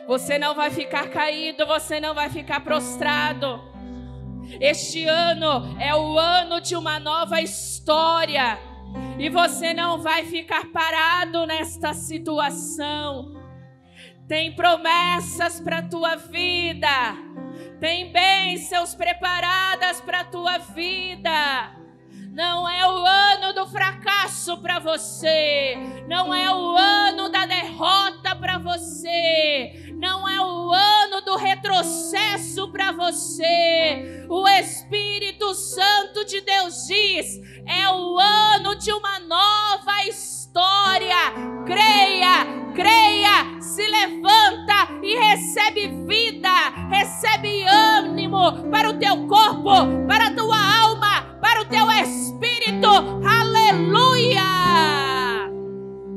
Você não vai ficar caído, você não vai ficar prostrado. Este ano é o ano de uma nova história. E você não vai ficar parado nesta situação. Tem promessas para a tua vida. Tem bênçãos preparadas para a tua vida. Não é o ano do fracasso para você. Não é o ano da derrota para você. Não é o ano do retrocesso para você. O Espírito Santo de Deus diz: é o ano de uma nova história. Creia, creia, se levanta e recebe vida, recebe ânimo para o teu corpo, para a tua alma, para o teu espírito. Aleluia!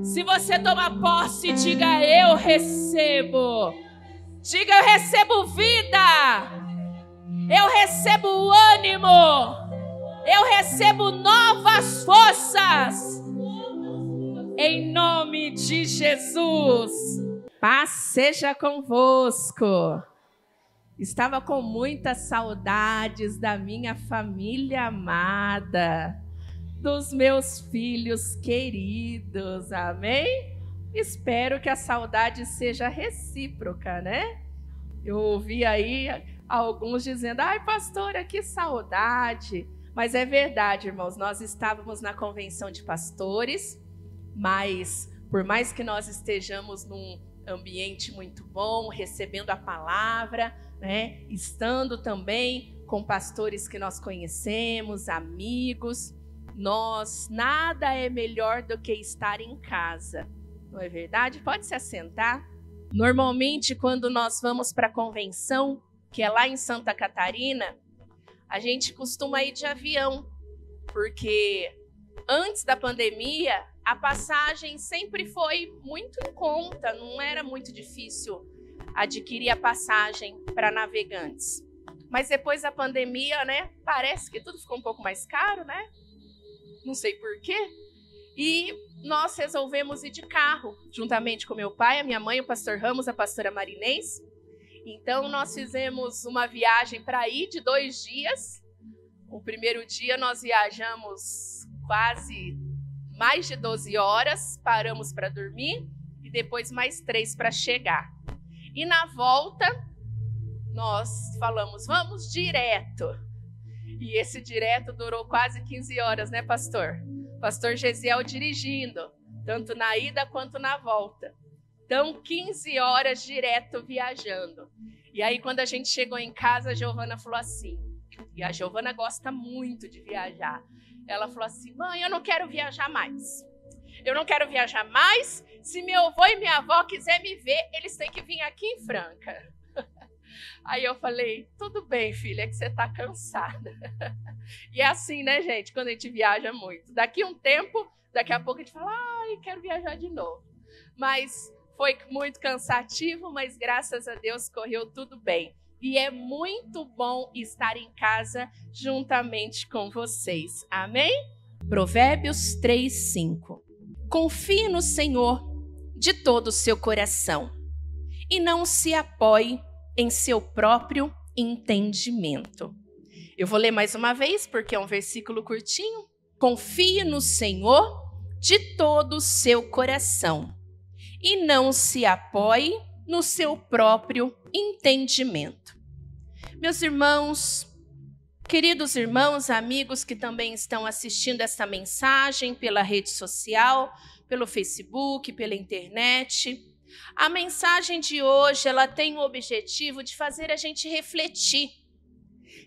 Se você tomar posse, diga: eu recebo. Diga: eu recebo vida. Eu recebo ânimo. Eu recebo novas forças. Em nome de Jesus. Paz seja convosco. Estava com muitas saudades da minha família amada, dos meus filhos queridos, amém? Espero que a saudade seja recíproca, né? Eu ouvi aí alguns dizendo: ai, pastora, que saudade. Mas é verdade, irmãos, nós estávamos na convenção de pastores, mas por mais que nós estejamos num ambiente muito bom, recebendo a palavra, né, estando também com pastores que nós conhecemos, amigos, nada é melhor do que estar em casa, não é verdade? Pode se assentar. Normalmente, quando nós vamos para a convenção, que é lá em Santa Catarina, a gente costuma ir de avião, porque antes da pandemia, a passagem sempre foi muito em conta, não era muito difícil adquirir a passagem para navegantes. Mas depois da pandemia, né, parece que tudo ficou um pouco mais caro, né? Não sei por quê. E nós resolvemos ir de carro, juntamente com meu pai, a minha mãe, o pastor Ramos, a pastora Marinês. Então, nós fizemos uma viagem para ir de 2 dias. O primeiro dia nós viajamos quase mais de 12 horas, paramos para dormir e depois mais 3 para chegar. E na volta, nós falamos: vamos direto. E esse direto durou quase 15 horas, né, pastor? Pastor Gesiel dirigindo, tanto na ida quanto na volta. Então, 15 horas direto viajando. E aí, quando a gente chegou em casa, a Giovana falou assim, e a Giovana gosta muito de viajar. Ela falou assim: mãe, eu não quero viajar mais. Eu não quero viajar mais. Se meu avô e minha avó quiserem me ver, eles têm que vir aqui em Franca. Aí eu falei: tudo bem, filha, é que você está cansada. E é assim, né, gente, quando a gente viaja muito. Daqui um tempo, daqui a pouco a gente fala: ai, quero viajar de novo. Mas foi muito cansativo, mas graças a Deus correu tudo bem. E é muito bom estar em casa juntamente com vocês. Amém? Provérbios 3:5. Confie no Senhor de todo o seu coração e não se apoie em seu próprio entendimento. Eu vou ler mais uma vez porque é um versículo curtinho. Confie no Senhor de todo o seu coração e não se apoie no seu próprio entendimento. Meus irmãos, queridos irmãos, amigos que também estão assistindo esta mensagem pela rede social, pelo Facebook, pela internet, a mensagem de hoje ela tem o objetivo de fazer a gente refletir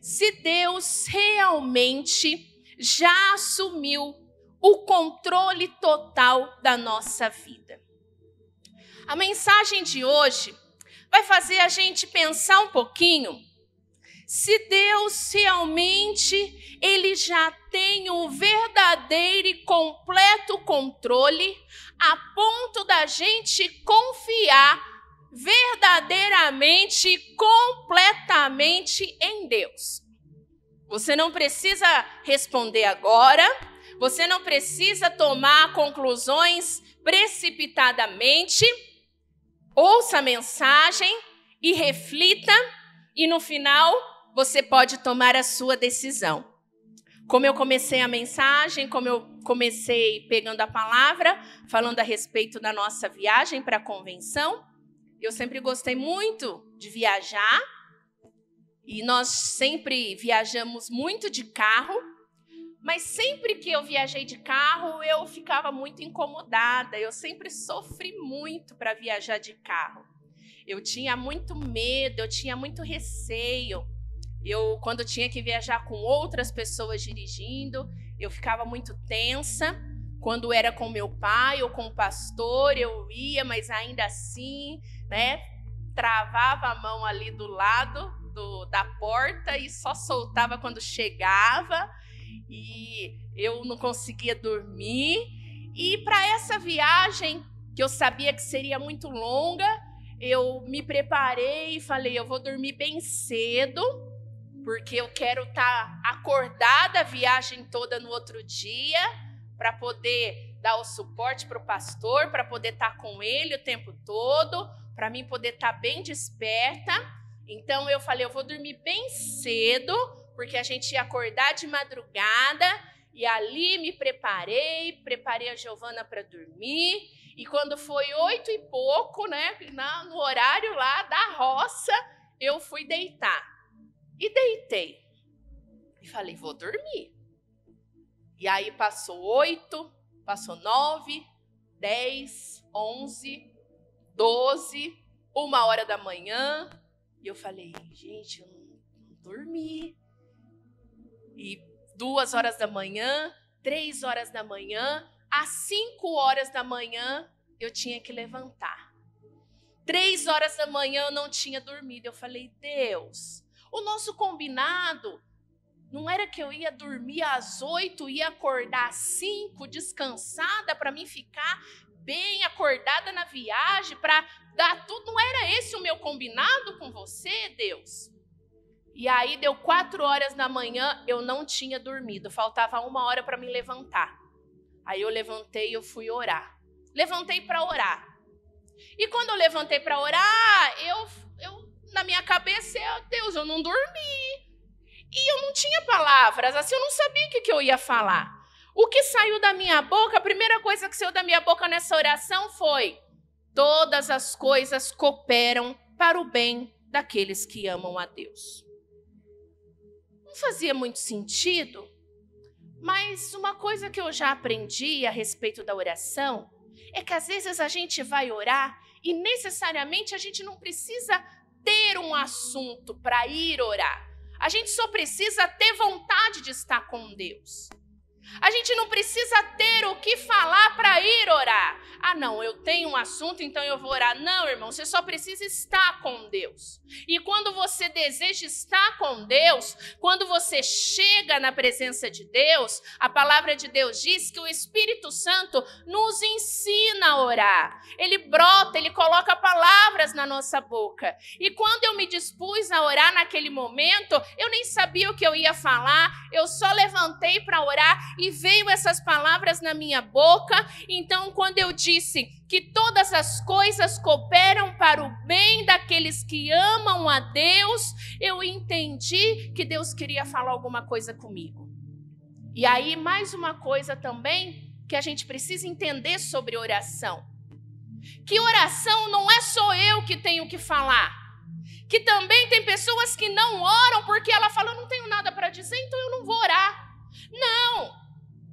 se Deus realmente já assumiu o controle total da nossa vida. A mensagem de hoje vai fazer a gente pensar um pouquinho se Deus realmente ele já tem um verdadeiro e completo controle a ponto da gente confiar verdadeiramente e completamente em Deus. Você não precisa responder agora, você não precisa tomar conclusões precipitadamente. ouça a mensagem e reflita, e no final você pode tomar a sua decisão. Como eu comecei a mensagem, como eu comecei pegando a palavra, falando a respeito da nossa viagem para a convenção, eu sempre gostei muito de viajar, e nós sempre viajamos muito de carro, mas sempre que eu viajei de carro, eu ficava muito incomodada, eu sempre sofri muito para viajar de carro. Eu tinha muito medo, eu tinha muito receio. Quando tinha que viajar com outras pessoas dirigindo, eu ficava muito tensa. Quando era com meu pai ou com o pastor, eu ia, mas ainda assim, né, travava a mão ali do lado da porta e só soltava quando chegava. E eu não conseguia dormir. E para essa viagem, que eu sabia que seria muito longa, eu me preparei e falei, eu vou dormir bem cedo, porque eu quero estar acordada a viagem toda no outro dia, para poder dar o suporte para o pastor, para poder estar com ele o tempo todo, para mim poder estar bem desperta. Então eu falei, eu vou dormir bem cedo, porque a gente ia acordar de madrugada, e ali me preparei a Giovana para dormir, e quando foi 8 e pouco, né, no horário lá da roça, eu fui deitar. E deitei. E falei, vou dormir. E aí passou 8, passou 9, 10, 11, 12, 1h da manhã. E eu falei, gente, eu não dormi. E 2h da manhã, 3h da manhã, às 5h da manhã, eu tinha que levantar. 3h da manhã eu não tinha dormido. Eu falei, Deus, o nosso combinado não era que eu ia dormir às 8, ia acordar às 5, descansada, para mim ficar bem acordada na viagem, para dar tudo. Não era esse o meu combinado com você, Deus? E aí deu 4h da manhã, eu não tinha dormido, faltava 1h para me levantar. Aí eu levantei e eu fui orar. Levantei para orar. E quando eu levantei para orar, eu na minha cabeça, Deus, eu não dormi. E eu não tinha palavras, assim, eu não sabia o que eu ia falar. O que saiu da minha boca, a primeira coisa que saiu da minha boca nessa oração foi: todas as coisas cooperam para o bem daqueles que amam a Deus. Não fazia muito sentido, mas uma coisa que eu já aprendi a respeito da oração é que às vezes a gente vai orar e necessariamente a gente não precisa ter um assunto para ir orar. A gente só precisa ter vontade de estar com Deus. A gente não precisa ter o que falar para ir orar. Ah, não, eu tenho um assunto, então eu vou orar. Não, irmão, você só precisa estar com Deus. E quando você deseja estar com Deus, quando você chega na presença de Deus, a palavra de Deus diz que o Espírito Santo nos ensina a orar. Ele brota, ele coloca palavras na nossa boca. E quando eu me dispus a orar naquele momento, eu nem sabia o que eu ia falar, eu só levantei para orar e veio essas palavras na minha boca. Então, quando eu disse que todas as coisas cooperam para o bem daqueles que amam a Deus, eu entendi que Deus queria falar alguma coisa comigo. E aí, mais uma coisa também que a gente precisa entender sobre oração. Que oração não é só eu que tenho que falar. Que também tem pessoas que não oram porque ela fala, eu não tenho nada para dizer, então eu não vou orar. Não!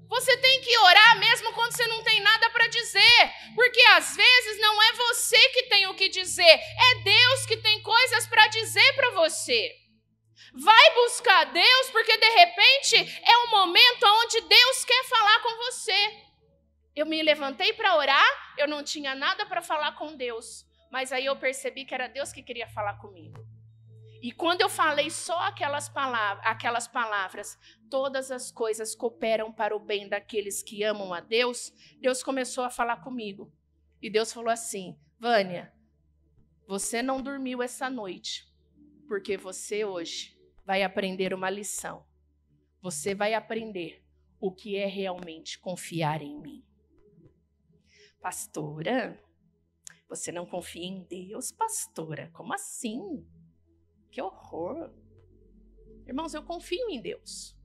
Você tem que orar mesmo quando você não tem nada para dizer, porque às vezes não é você que tem o que dizer, é Deus que tem coisas para dizer para você. Vai buscar Deus, porque de repente é um momento onde Deus quer falar com você. Eu me levantei para orar, eu não tinha nada para falar com Deus, mas aí eu percebi que era Deus que queria falar comigo. E quando eu falei só aquelas palavras, todas as coisas cooperam para o bem daqueles que amam a Deus, Deus começou a falar comigo. E Deus falou assim, Vânia, você não dormiu essa noite, porque você hoje vai aprender uma lição. Você vai aprender o que é realmente confiar em mim. Pastora, Você não confia em Deus, pastora? Como assim? Que horror. Irmãos, eu confio em Deus.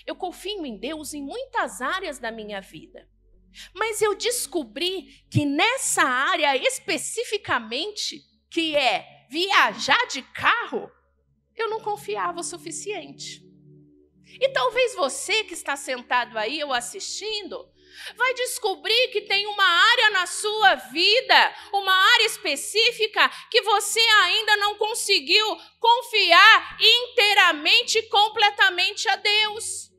Eu confio em Deus em muitas áreas da minha vida. Mas eu descobri que nessa área especificamente, que é viajar de carro, eu não confiava o suficiente. E talvez você que está sentado aí ou assistindo, vai descobrir que tem uma área na sua vida, uma área específica que você ainda não conseguiu confiar inteiramente e completamente a Deus.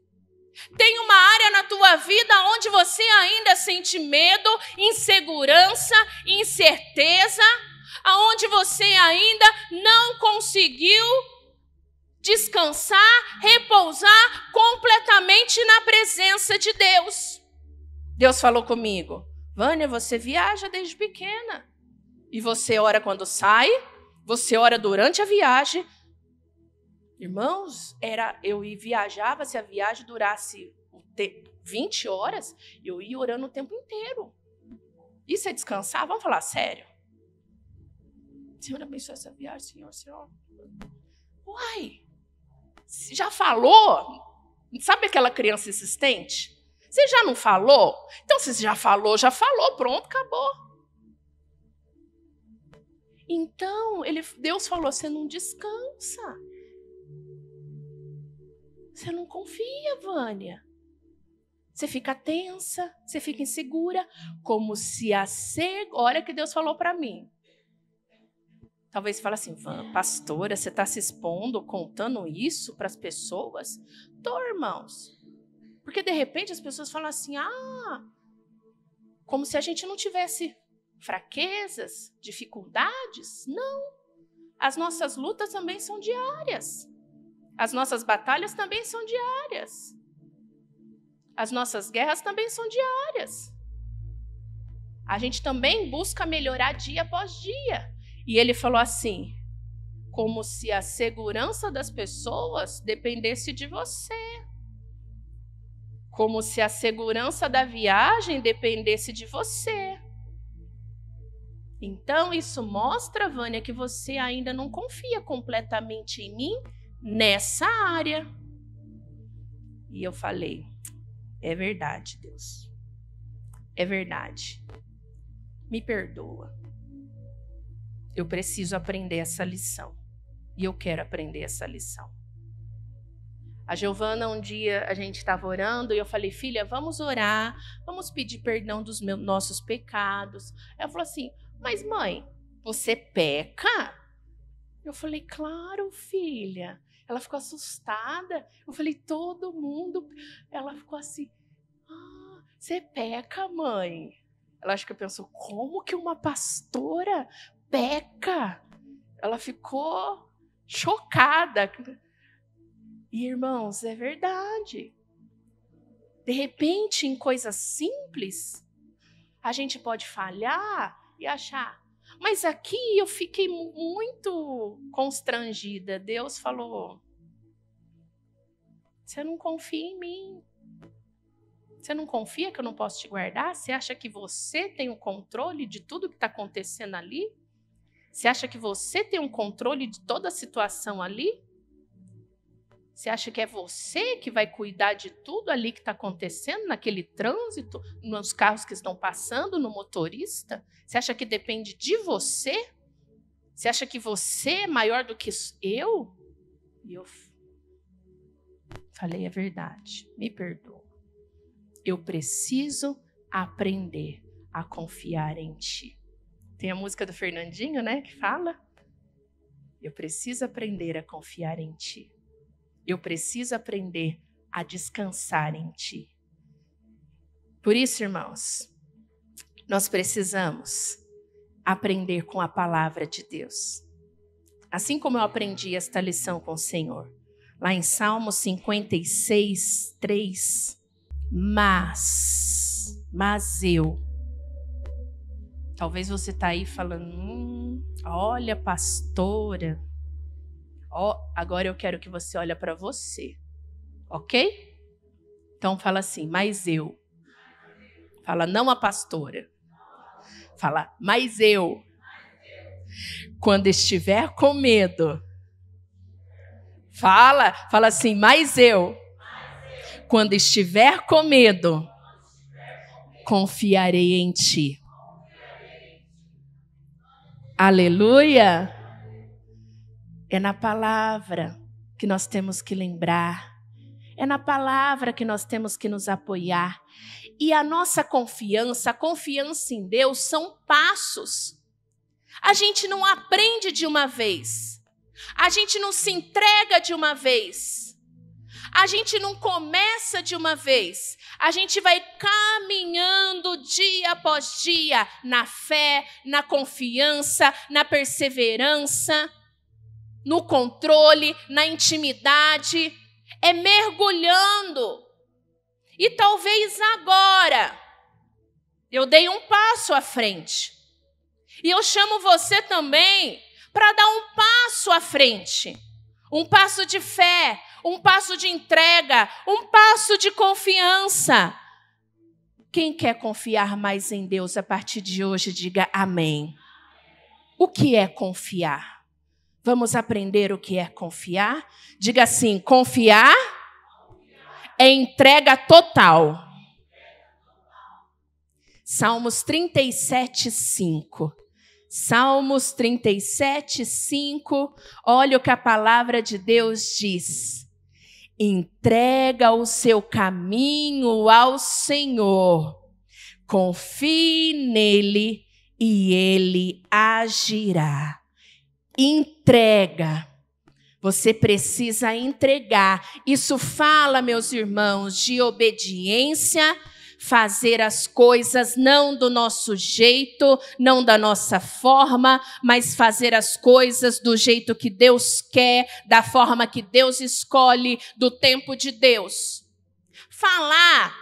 Tem uma área na tua vida onde você ainda sente medo, insegurança, incerteza, aonde você ainda não conseguiu descansar, repousar completamente na presença de Deus. Deus falou comigo: Vânia, você viaja desde pequena. E você ora quando sai, você ora durante a viagem. Irmãos, eu viajava, se a viagem durasse 20 horas, eu ia orando o tempo inteiro. Isso é descansar? Vamos falar sério. Senhor, abençoe essa viagem, Senhor. Uai, já falou? Sabe aquela criança insistente? Você já não falou? Então, se já falou, pronto, acabou. Então, Deus falou, você não descansa. Você não confia, Vânia. Você fica tensa, você fica insegura, como se olha o que Deus falou para mim. Talvez você fale assim, pastora, você está se expondo, contando isso para as pessoas? Tô, irmãos. Porque, de repente, as pessoas falam assim, como se a gente não tivesse fraquezas, dificuldades. Não. As nossas lutas também são diárias. As nossas batalhas também são diárias. As nossas guerras também são diárias. A gente também busca melhorar dia após dia. E ele falou assim, como se a segurança das pessoas dependesse de você. Como se a segurança da viagem dependesse de você. Então, isso mostra, Vânia, que você ainda não confia completamente em mim nessa área. E eu falei, é verdade, Deus. É verdade. Me perdoa. Eu preciso aprender essa lição. E eu quero aprender essa lição. A Giovana, um dia, a gente estava orando e eu falei, filha, vamos orar, vamos pedir perdão dos nossos pecados. Ela falou assim, mas mãe, você peca? Eu falei, claro, filha. Ela ficou assustada. Eu falei, todo mundo. Ela ficou assim, você peca, mãe? Ela acho que pensou, como que uma pastora peca? Ela ficou chocada. E, irmãos, é verdade. De repente, em coisas simples, a gente pode falhar e achar. Mas aqui eu fiquei muito constrangida. Deus falou, você não confia em mim. Você não confia que eu não posso te guardar? Você acha que você tem o controle de tudo que está acontecendo ali? Você acha que você tem um controle de toda a situação ali? Você acha que é você que vai cuidar de tudo ali que está acontecendo, naquele trânsito, nos carros que estão passando, no motorista? Você acha que depende de você? Você acha que você é maior do que eu? E eu falei, é verdade, me perdoa. Eu preciso aprender a confiar em ti. Tem a música do Fernandinho, né, que fala, eu preciso aprender a confiar em ti. Eu preciso aprender a descansar em ti. Por isso, irmãos, nós precisamos aprender com a palavra de Deus. Assim como eu aprendi esta lição com o Senhor. Lá em Salmo 56, 3. Mas eu. Talvez você está aí falando, olha, pastora. Agora eu quero que você olhe para você, ok? Então fala assim, mas eu. Fala, não a pastora. Fala, mas eu, quando estiver com medo. Fala assim, mas eu, quando estiver com medo, confiarei em ti. Aleluia! É na palavra que nós temos que lembrar. É na palavra que nós temos que nos apoiar. E a nossa confiança, a confiança em Deus são passos. A gente não aprende de uma vez. A gente não se entrega de uma vez. A gente não começa de uma vez. A gente vai caminhando dia após dia na fé, na confiança, na perseverança, no controle, na intimidade. É mergulhando. E talvez agora eu dei um passo à frente. E eu chamo você também para dar um passo à frente. Um passo de fé, um passo de entrega, um passo de confiança. Quem quer confiar mais em Deus a partir de hoje, diga amém. O que é confiar? Vamos aprender o que é confiar? Diga assim, confiar é entrega total. Salmos 37:5. Salmos 37:5. Olha o que a palavra de Deus diz. Entrega o seu caminho ao Senhor. Confie nele e ele agirá. Entrega. Você precisa entregar. Isso fala, meus irmãos, de obediência, fazer as coisas não do nosso jeito, não da nossa forma, mas fazer as coisas do jeito que Deus quer, da forma que Deus escolhe, do tempo de Deus. Falar,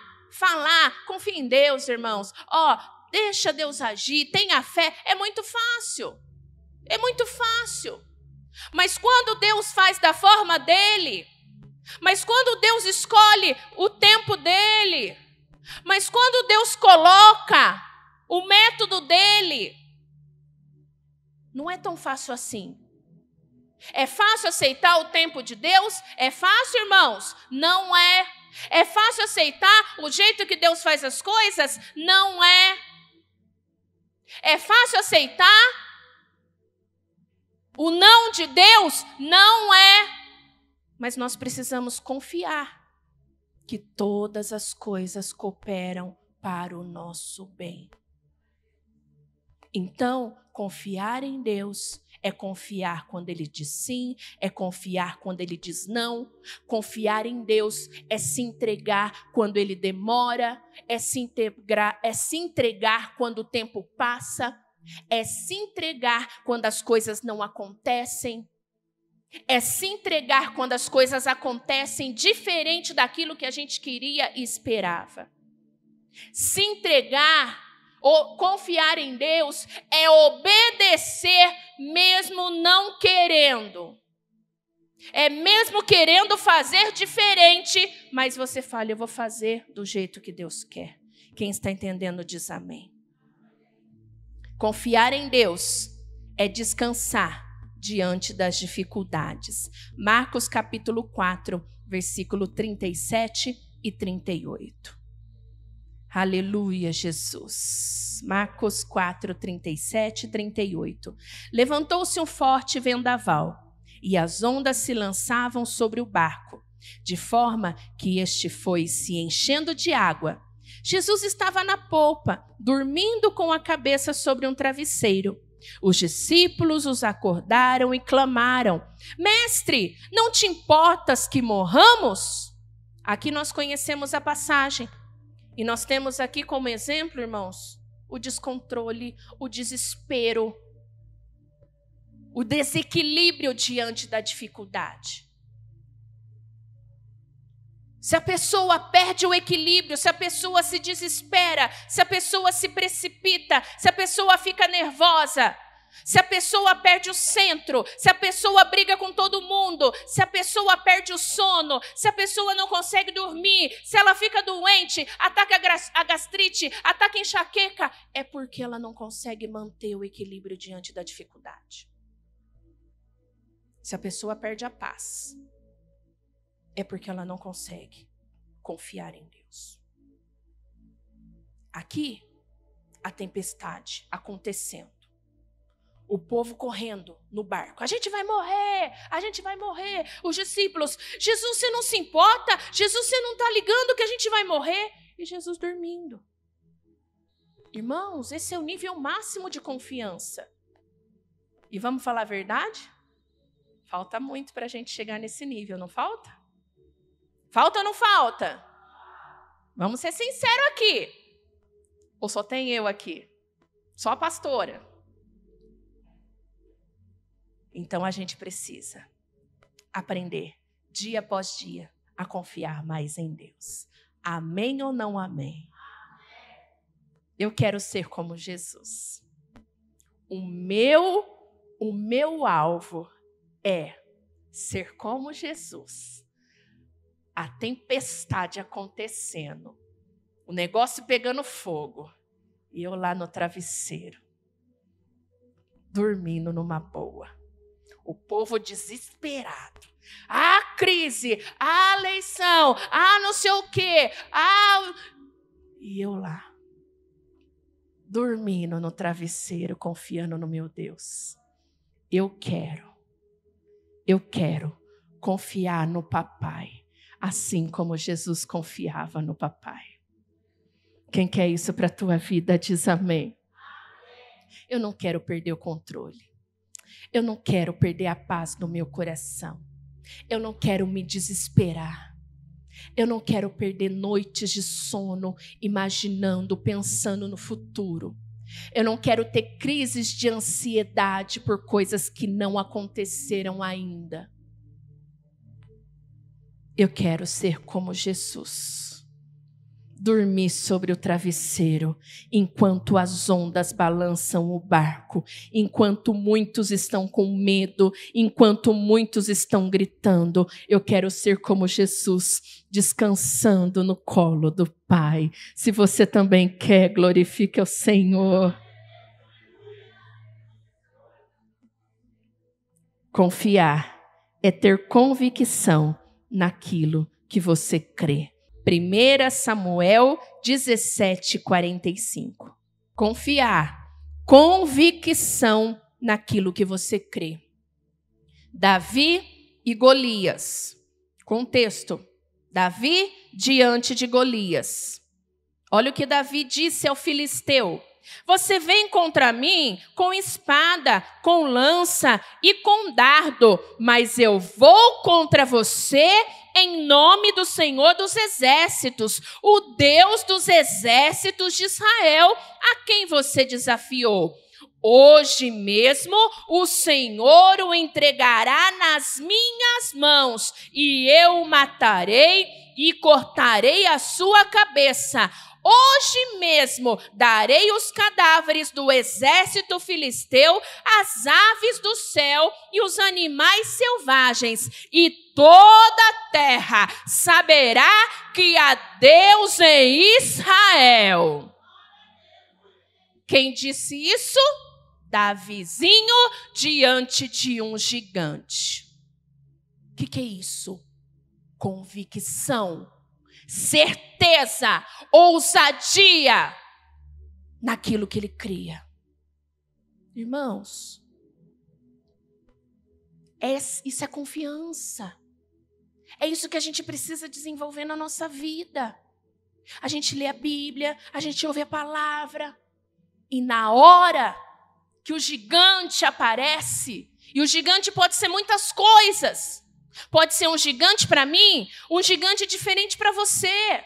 confia em Deus, irmãos. Deixa Deus agir, tenha fé, é muito fácil. É muito fácil. Mas quando Deus faz da forma dele, mas quando Deus escolhe o tempo dele, mas quando Deus coloca o método dele, não é tão fácil assim. É fácil aceitar o tempo de Deus? É fácil, irmãos? Não é. É fácil aceitar o jeito que Deus faz as coisas? Não é. É fácil aceitar o não de Deus? Não é. Mas nós precisamos confiar que todas as coisas cooperam para o nosso bem. Então, confiar em Deus é confiar quando Ele diz sim, é confiar quando Ele diz não. Confiar em Deus é se entregar quando Ele demora, é se entregar quando o tempo passa, é se entregar quando as coisas não acontecem. É se entregar quando as coisas acontecem diferente daquilo que a gente queria e esperava. Se entregar ou confiar em Deus é obedecer mesmo não querendo. É mesmo querendo fazer diferente, mas você fala, eu vou fazer do jeito que Deus quer. Quem está entendendo diz amém. Confiar em Deus é descansar diante das dificuldades. Marcos capítulo 4, versículo 37 e 38. Aleluia, Jesus. Marcos 4, 37 e 38. Levantou-se um forte vendaval, e as ondas se lançavam sobre o barco, de forma que este foi se enchendo de água. Jesus estava na polpa, dormindo com a cabeça sobre um travesseiro. Os discípulos os acordaram e clamaram: Mestre, não te importas que morramos? Aqui nós conhecemos a passagem. E nós temos aqui como exemplo, irmãos, o descontrole, o desespero, o desequilíbrio diante da dificuldade. Se a pessoa perde o equilíbrio, se a pessoa se desespera, se a pessoa se precipita, se a pessoa fica nervosa, se a pessoa perde o centro, se a pessoa briga com todo mundo, se a pessoa perde o sono, se a pessoa não consegue dormir, se ela fica doente, ataca a gastrite, ataca a enxaqueca, é porque ela não consegue manter o equilíbrio diante da dificuldade. Se a pessoa perde a paz, é porque ela não consegue confiar em Deus. Aqui, a tempestade acontecendo. O povo correndo no barco. A gente vai morrer, a gente vai morrer. Os discípulos, Jesus, você não se importa? Jesus, você não está ligando que a gente vai morrer? E Jesus dormindo. Irmãos, esse é o nível máximo de confiança. E vamos falar a verdade? Falta muito para a gente chegar nesse nível, não falta? Falta ou não falta? Vamos ser sinceros aqui. Ou só tem eu aqui? Só a pastora. Então a gente precisa aprender dia após dia a confiar mais em Deus. Amém ou não amém? Eu quero ser como Jesus. O meu alvo é ser como Jesus. A tempestade acontecendo, o negócio pegando fogo, e eu lá no travesseiro, dormindo numa boa. O povo desesperado. Ah, crise, ah, eleição, ah, não sei o quê, ah... E eu lá, dormindo no travesseiro, confiando no meu Deus. Eu quero confiar no papai, assim como Jesus confiava no papai. Quem quer isso para a tua vida, diz amém. Eu não quero perder o controle. Eu não quero perder a paz no meu coração. Eu não quero me desesperar. Eu não quero perder noites de sono, imaginando, pensando no futuro. Eu não quero ter crises de ansiedade por coisas que não aconteceram ainda. Eu quero ser como Jesus. Dormir sobre o travesseiro, enquanto as ondas balançam o barco, enquanto muitos estão com medo, enquanto muitos estão gritando. Eu quero ser como Jesus, descansando no colo do Pai. Se você também quer, glorifique ao Senhor. Confiar é ter convicção naquilo que você crê. 1 Samuel 17:45. Confiar, convicção naquilo que você crê. Davi e Golias. Contexto: Davi diante de Golias. Olha o que Davi disse ao filisteu: você vem contra mim com espada, com lança e com dardo, mas eu vou contra você em nome do Senhor dos Exércitos, o Deus dos exércitos de Israel, a quem você desafiou. Hoje mesmo o Senhor o entregará nas minhas mãos, e eu o matarei e cortarei a sua cabeça. Hoje mesmo darei os cadáveres do exército filisteu, as aves do céu e os animais selvagens, e toda a terra saberá que há Deus em Israel. Quem disse isso? Davizinho diante de um gigante. O que é isso? Convicção, certeza, ousadia naquilo que ele cria. Irmãos, isso é confiança. É isso que a gente precisa desenvolver na nossa vida. A gente lê a Bíblia, a gente ouve a palavra, e na hora que o gigante aparece, e o gigante pode ser muitas coisas. Pode ser um gigante para mim, um gigante diferente para você.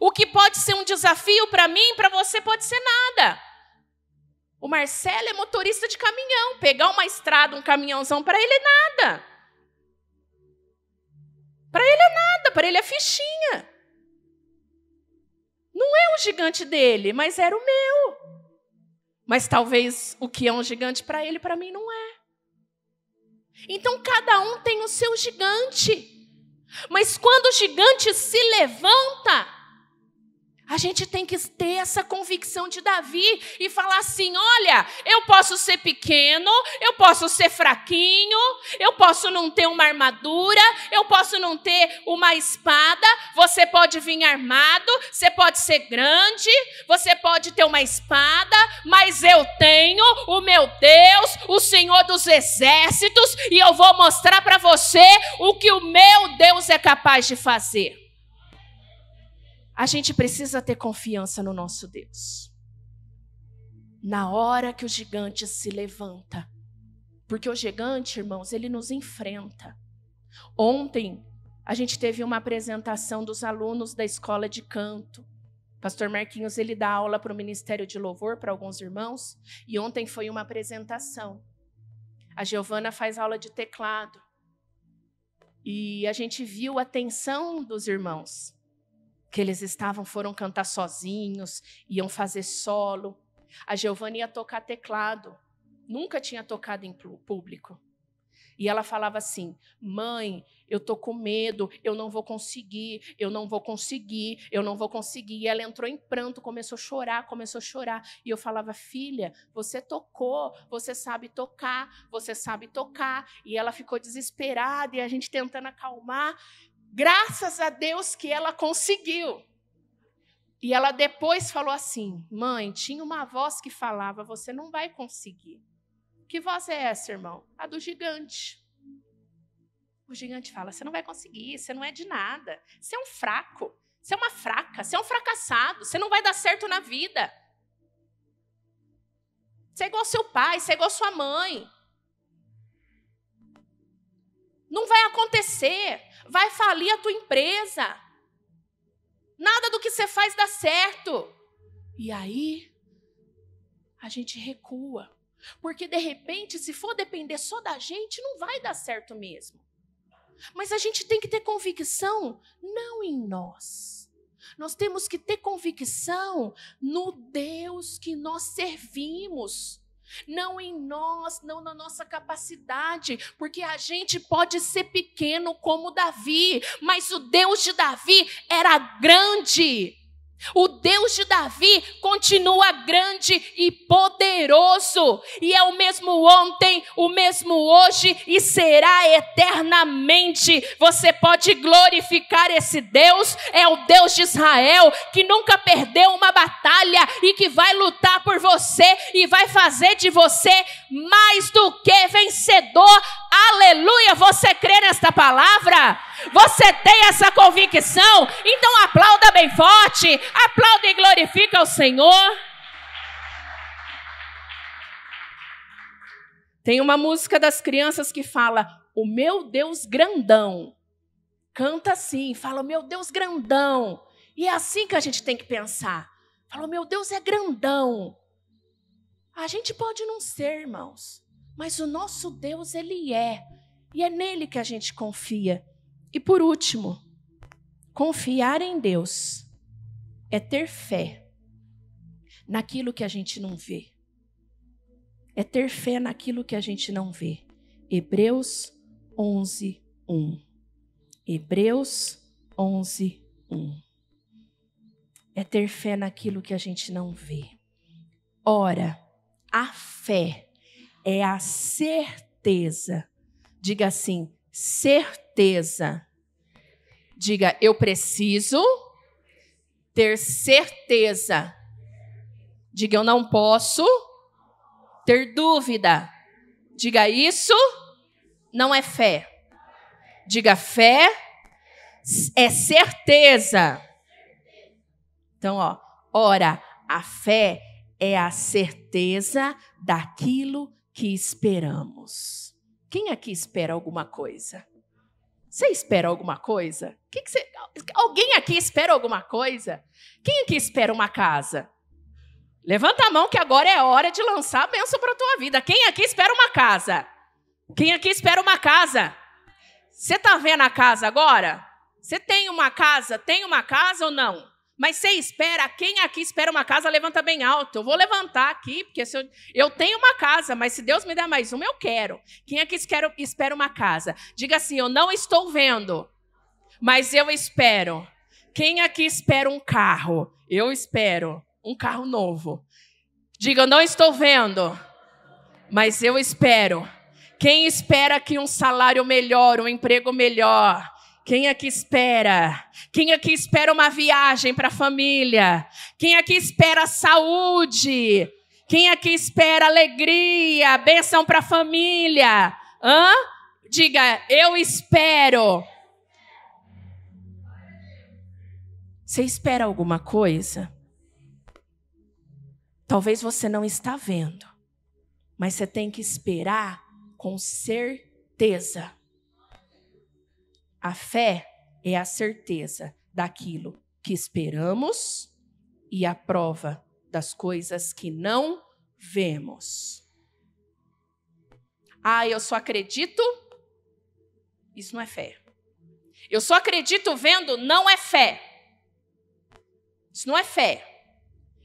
O que pode ser um desafio para mim, para você pode ser nada. O Marcelo é motorista de caminhão. Pegar uma estrada, um caminhãozão, para ele é nada. Para ele é nada, para ele é fichinha. Não é o gigante dele, mas era o meu. Mas talvez o que é um gigante para ele, para mim não é. Então cada um tem o seu gigante. Mas quando o gigante se levanta, a gente tem que ter essa convicção de Davi e falar assim: olha, eu posso ser pequeno, eu posso ser fraquinho, eu posso não ter uma armadura, eu posso não ter uma espada, você pode vir armado, você pode ser grande, você pode ter uma espada, mas eu tenho o meu Deus, o Senhor dos Exércitos, e eu vou mostrar para você o que o meu Deus é capaz de fazer. A gente precisa ter confiança no nosso Deus. Na hora que o gigante se levanta. Porque o gigante, irmãos, ele nos enfrenta. Ontem, a gente teve uma apresentação dos alunos da escola de canto. Pastor Marquinhos, ele dá aula para o Ministério de Louvor para alguns irmãos. E ontem foi uma apresentação. A Giovana faz aula de teclado. E a gente viu a tensão dos irmãos. Que eles foram cantar sozinhos, iam fazer solo. A Giovana ia tocar teclado, nunca tinha tocado em público. E ela falava assim: mãe, eu tô com medo, eu não vou conseguir. E ela entrou em pranto, começou a chorar. E eu falava: filha, você tocou, você sabe tocar. E ela ficou desesperada e a gente tentando acalmar. Graças a Deus que ela conseguiu. E ela depois falou assim: mãe, tinha uma voz que falava, você não vai conseguir. Que voz é essa, irmão? A do gigante. O gigante fala: você não vai conseguir, você não é de nada. Você é um fraco, você é uma fraca, você é um fracassado, você não vai dar certo na vida. Você é igual ao seu pai, você é igual à sua mãe. Não vai acontecer. Vai falir a tua empresa. Nada do que você faz dá certo. E aí, a gente recua. Porque, de repente, se for depender só da gente, não vai dar certo mesmo. Mas a gente tem que ter convicção, não em nós. Nós temos que ter convicção no Deus que nós servimos. Não em nós, não na nossa capacidade, porque a gente pode ser pequeno como Davi, mas o Deus de Davi era grande. O Deus de Davi continua grande e poderoso, e é o mesmo ontem, o mesmo hoje e será eternamente. Você pode glorificar esse Deus, é o Deus de Israel, que nunca perdeu uma batalha e que vai lutar por você e vai fazer de você mais do que vencedor. Aleluia! Você crê nesta palavra? Você tem essa convicção? Então aplauda bem forte, aplauda e glorifica o Senhor. Tem uma música das crianças que fala: o meu Deus grandão. Canta assim, fala: o meu Deus grandão. E é assim que a gente tem que pensar. Fala: o meu Deus é grandão. A gente pode não ser, irmãos, mas o nosso Deus, ele é. E é nele que a gente confia. E por último, confiar em Deus é ter fé naquilo que a gente não vê. É ter fé naquilo que a gente não vê. Hebreus 11:1. Hebreus 11:1. É ter fé naquilo que a gente não vê. Ora, a fé é a certeza. Diga assim, certeza. Diga, eu preciso ter certeza. Diga, eu não posso ter dúvida. Diga, isso não é fé. Diga, fé é certeza. Então, ora, a fé é a certeza daquilo que esperamos. Quem aqui espera alguma coisa? Você espera alguma coisa? Alguém aqui espera alguma coisa? Quem aqui espera uma casa? Levanta a mão que agora é hora de lançar a bênção para a tua vida. Quem aqui espera uma casa? Quem aqui espera uma casa? Você está vendo a casa agora? Você tem uma casa? Tem uma casa ou não? Mas você espera, quem aqui espera uma casa, levanta bem alto. Eu vou levantar aqui, porque eu tenho uma casa, mas se Deus me der mais uma, eu quero. Quem aqui espera uma casa? Diga assim, eu não estou vendo, mas eu espero. Quem aqui espera um carro? Eu espero um carro novo. Diga, eu não estou vendo, mas eu espero. Quem espera aqui um salário melhor, um emprego melhor? Quem aqui espera? Quem aqui espera uma viagem para a família? Quem aqui espera saúde? Quem aqui espera alegria, bênção para a família? Diga, eu espero. Você espera alguma coisa? Talvez você não está vendo, mas você tem que esperar com certeza. A fé é a certeza daquilo que esperamos e a prova das coisas que não vemos. Eu só acredito. Isso não é fé. Eu só acredito vendo, não é fé. Isso não é fé.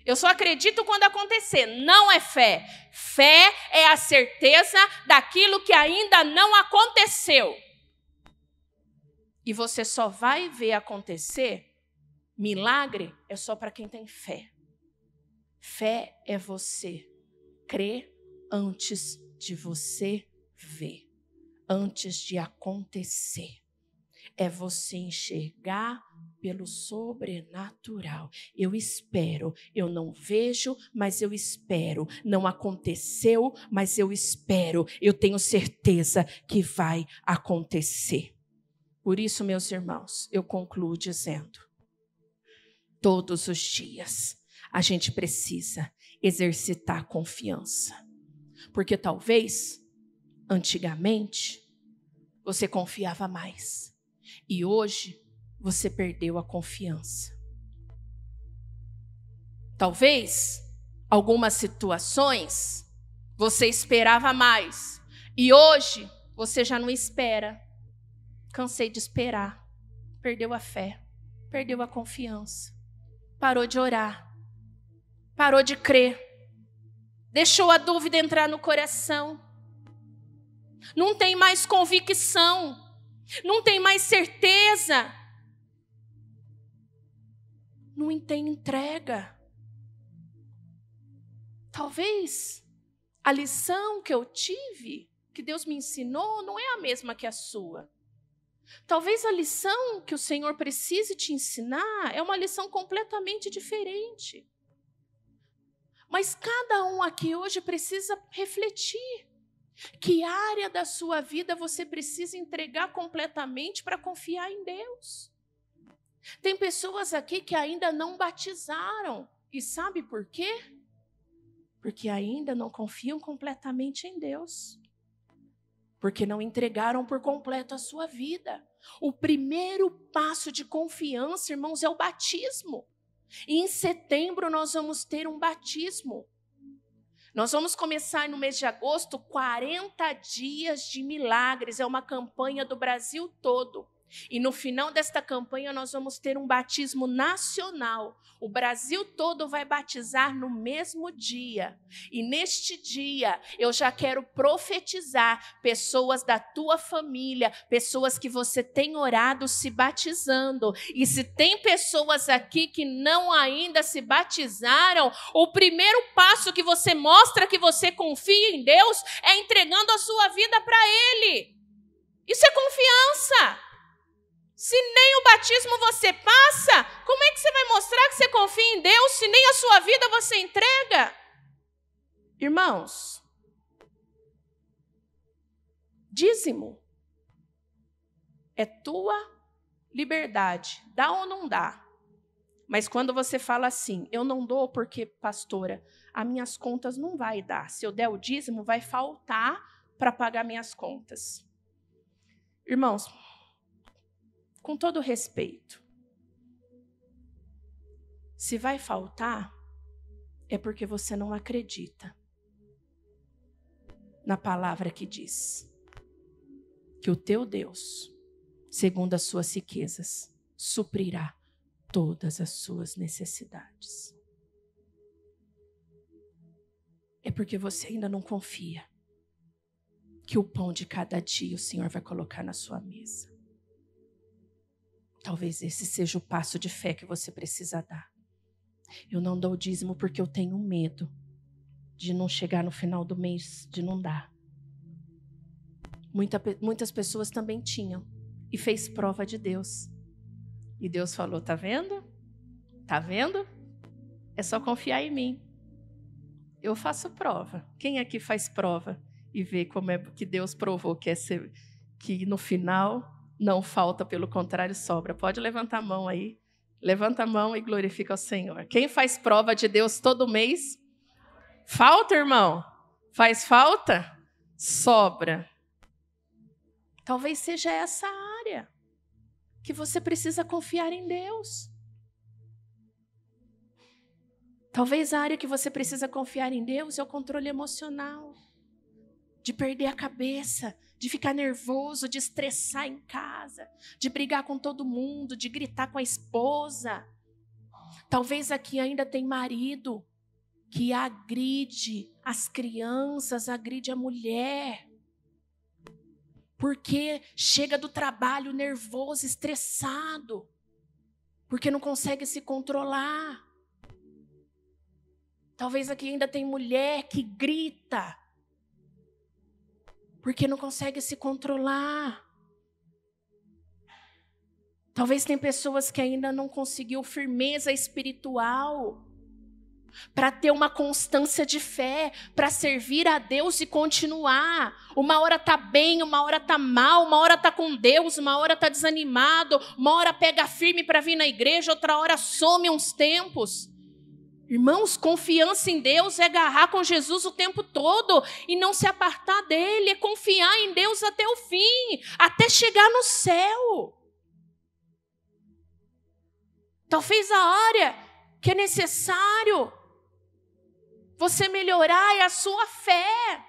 Eu só acredito quando acontecer, não é fé. Fé é a certeza daquilo que ainda não aconteceu. E você só vai ver acontecer, milagre é só para quem tem fé. Fé é você crer antes de você ver, antes de acontecer. É você enxergar pelo sobrenatural. Eu espero, eu não vejo, mas eu espero. Não aconteceu, mas eu espero. Eu tenho certeza que vai acontecer. Por isso, meus irmãos, eu concluo dizendo, todos os dias a gente precisa exercitar confiança. Porque talvez, antigamente, você confiava mais. E hoje, você perdeu a confiança. Talvez, algumas situações, você esperava mais. E hoje, você já não espera. Cansei de esperar. Perdeu a fé. Perdeu a confiança. Parou de orar. Parou de crer. Deixou a dúvida entrar no coração. Não tem mais convicção. Não tem mais certeza. Não tem entrega. Talvez a lição que eu tive, que Deus me ensinou, não é a mesma que a sua. Talvez a lição que o Senhor precise te ensinar é uma lição completamente diferente. Mas cada um aqui hoje precisa refletir. Que área da sua vida você precisa entregar completamente para confiar em Deus? Tem pessoas aqui que ainda não batizaram. E sabe por quê? Porque ainda não confiam completamente em Deus. Porque não entregaram por completo a sua vida. O primeiro passo de confiança, irmãos, é o batismo. E em setembro nós vamos ter um batismo. Nós vamos começar no mês de agosto 40 dias de milagres. É uma campanha do Brasil todo. E no final desta campanha nós vamos ter um batismo nacional. O Brasil todo vai batizar no mesmo dia. E neste dia eu já quero profetizar pessoas da tua família, pessoas que você tem orado se batizando. E se tem pessoas aqui que não ainda se batizaram, o primeiro passo que você mostra que você confia em Deus é entregando a sua vida para Ele. Isso é confiança. Se nem o batismo você passa, como é que você vai mostrar que você confia em Deus se nem a sua vida você entrega? Irmãos, dízimo é tua liberdade, dá ou não dá? Mas quando você fala assim, eu não dou porque, pastora, as minhas contas não vai dar. Se eu der o dízimo, vai faltar para pagar minhas contas. Irmãos, com todo respeito, se vai faltar, é porque você não acredita na palavra que diz que o teu Deus, segundo as suas riquezas, suprirá todas as suas necessidades. É porque você ainda não confia que o pão de cada dia o Senhor vai colocar na sua mesa. Talvez esse seja o passo de fé que você precisa dar. Eu não dou o dízimo porque eu tenho medo de não chegar no final do mês, de não dar. Muitas pessoas também tinham e fez prova de Deus. E Deus falou, tá vendo? Tá vendo? É só confiar em mim. Eu faço prova. Quem aqui faz prova e vê como é que Deus provou que no final não falta, pelo contrário, sobra? Pode levantar a mão aí. Levanta a mão e glorifica ao Senhor. Quem faz prova de Deus todo mês? Falta, irmão? Faz falta? Sobra. Talvez seja essa área que você precisa confiar em Deus. Talvez a área que você precisa confiar em Deus é o controle emocional. De perder a cabeça, de ficar nervoso, de estressar em casa, de brigar com todo mundo, de gritar com a esposa. Talvez aqui ainda tem marido que agride as crianças, agride a mulher. Porque chega do trabalho nervoso, estressado, porque não consegue se controlar. Talvez aqui ainda tem mulher que grita, porque não consegue se controlar. Talvez tem pessoas que ainda não conseguiu firmeza espiritual para ter uma constância de fé, para servir a Deus e continuar. Uma hora tá bem, uma hora tá mal, uma hora tá com Deus, uma hora tá desanimado, uma hora pega firme para vir na igreja, outra hora some uns tempos. Irmãos, confiança em Deus é agarrar com Jesus o tempo todo e não se apartar dele, é confiar em Deus até o fim, até chegar no céu. Talvez a área que é necessário você melhorar é a sua fé.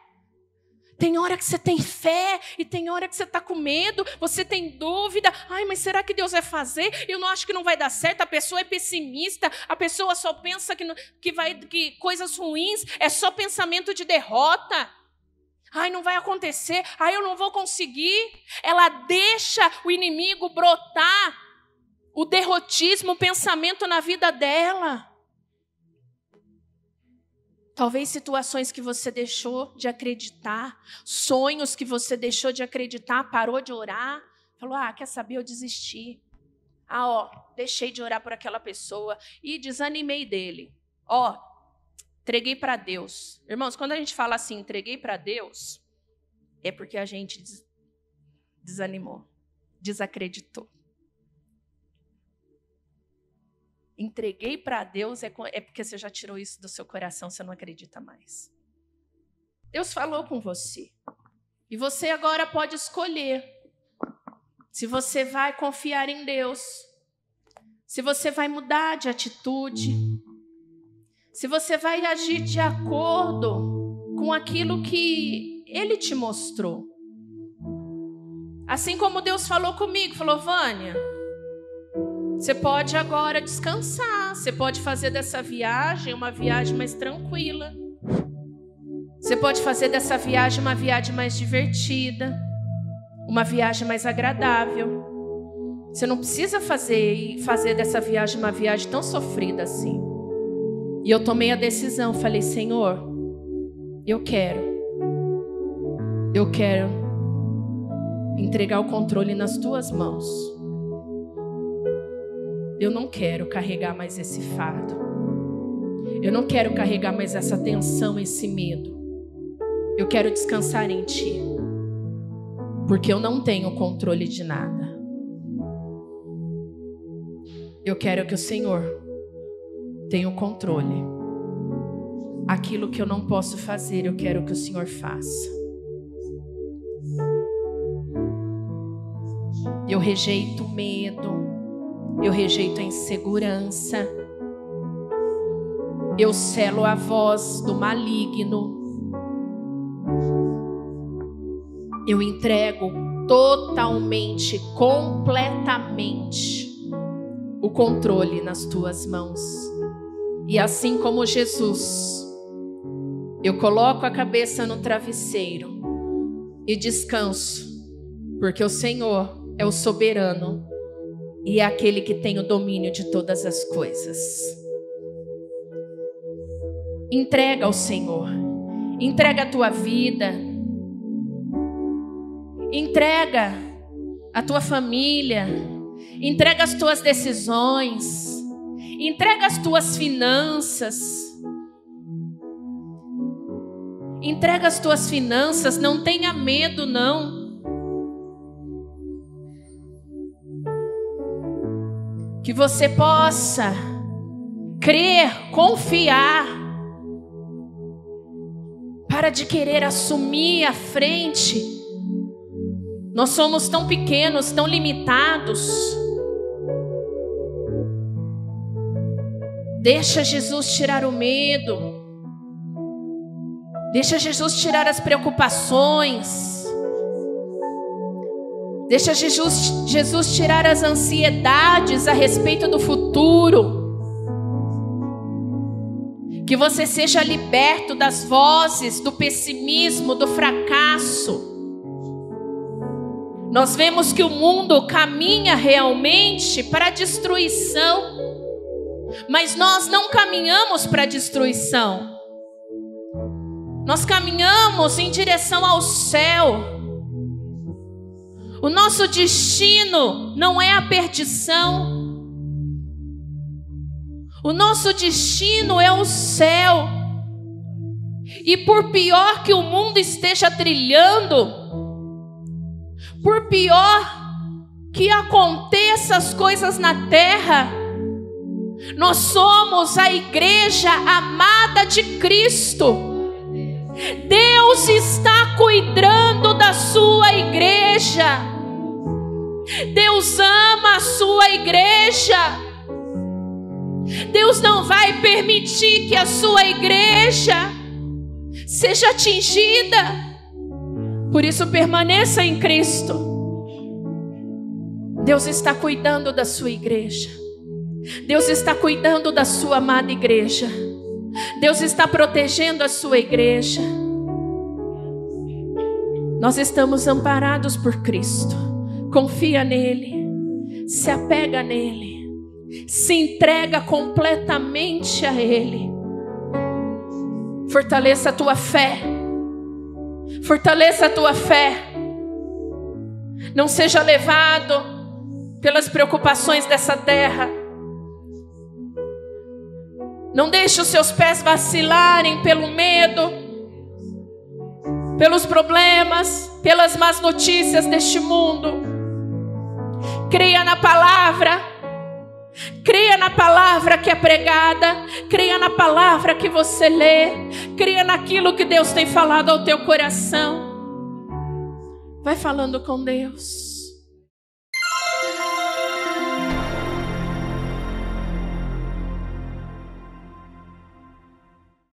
Tem hora que você tem fé e tem hora que você está com medo, você tem dúvida. Ai, mas será que Deus vai fazer? Eu não acho que não vai dar certo. A pessoa é pessimista, a pessoa só pensa que coisas ruins, é só pensamento de derrota. Ai, não vai acontecer. Ai, eu não vou conseguir. Ela deixa o inimigo brotar o derrotismo, o pensamento na vida dela. Talvez situações que você deixou de acreditar, sonhos que você deixou de acreditar, parou de orar, falou, quer saber, eu desisti. Deixei de orar por aquela pessoa e desanimei dele. Entreguei para Deus. Irmãos, quando a gente fala assim, entreguei para Deus, é porque a gente desanimou, desacreditou. Entreguei para Deus é porque você já tirou isso do seu coração, você não acredita mais. Deus falou com você. E você agora pode escolher se você vai confiar em Deus, se você vai mudar de atitude, se você vai agir de acordo com aquilo que Ele te mostrou. Assim como Deus falou comigo, falou, Vânia, você pode agora descansar, você pode fazer dessa viagem uma viagem mais tranquila. Você pode fazer dessa viagem uma viagem mais divertida, uma viagem mais agradável. Você não precisa fazer dessa viagem uma viagem tão sofrida assim. E eu tomei a decisão, falei, Senhor, eu quero entregar o controle nas tuas mãos. Eu não quero carregar mais esse fardo. Eu não quero carregar mais essa tensão, esse medo. Eu quero descansar em Ti. Porque eu não tenho controle de nada. Eu quero que o Senhor tenha o controle. Aquilo que eu não posso fazer, eu quero que o Senhor faça. Eu rejeito o medo. Eu rejeito a insegurança. Eu selo a voz do maligno. Eu entrego totalmente, completamente o controle nas tuas mãos. E assim como Jesus, eu coloco a cabeça no travesseiro e descanso, porque o Senhor é o soberano e é aquele que tem o domínio de todas as coisas. Entrega ao Senhor, entrega a tua vida, entrega a tua família, entrega as tuas decisões, entrega as tuas finanças. Entrega as tuas finanças, não tenha medo não. Que você possa crer, confiar, para de querer assumir a frente. Nós somos tão pequenos, tão limitados. Deixa Jesus tirar o medo. Deixa Jesus tirar as preocupações. Deixa Jesus tirar as ansiedades a respeito do futuro. Que você seja liberto das vozes do pessimismo, do fracasso. Nós vemos que o mundo caminha realmente para a destruição, mas nós não caminhamos para a destruição. Nós caminhamos em direção ao céu. O nosso destino não é a perdição. O nosso destino é o céu. E por pior que o mundo esteja trilhando, por pior que aconteça as coisas na terra, nós somos a igreja amada de Cristo. Deus está cuidando da sua igreja. Deus ama a sua igreja. Deus não vai permitir que a sua igreja seja atingida. Por isso permaneça em Cristo. Deus está cuidando da sua igreja. Deus está cuidando da sua amada igreja. Deus está protegendo a sua igreja. Nós estamos amparados por Cristo. Confia nele, se apega nele, se entrega completamente a ele. Fortaleça a tua fé. Fortaleça a tua fé. Não seja levado pelas preocupações dessa terra. Não deixe os seus pés vacilarem pelo medo, pelos problemas, pelas más notícias deste mundo. Creia na palavra. Creia na palavra que é pregada. Creia na palavra que você lê. Creia naquilo que Deus tem falado ao teu coração. Vai falando com Deus.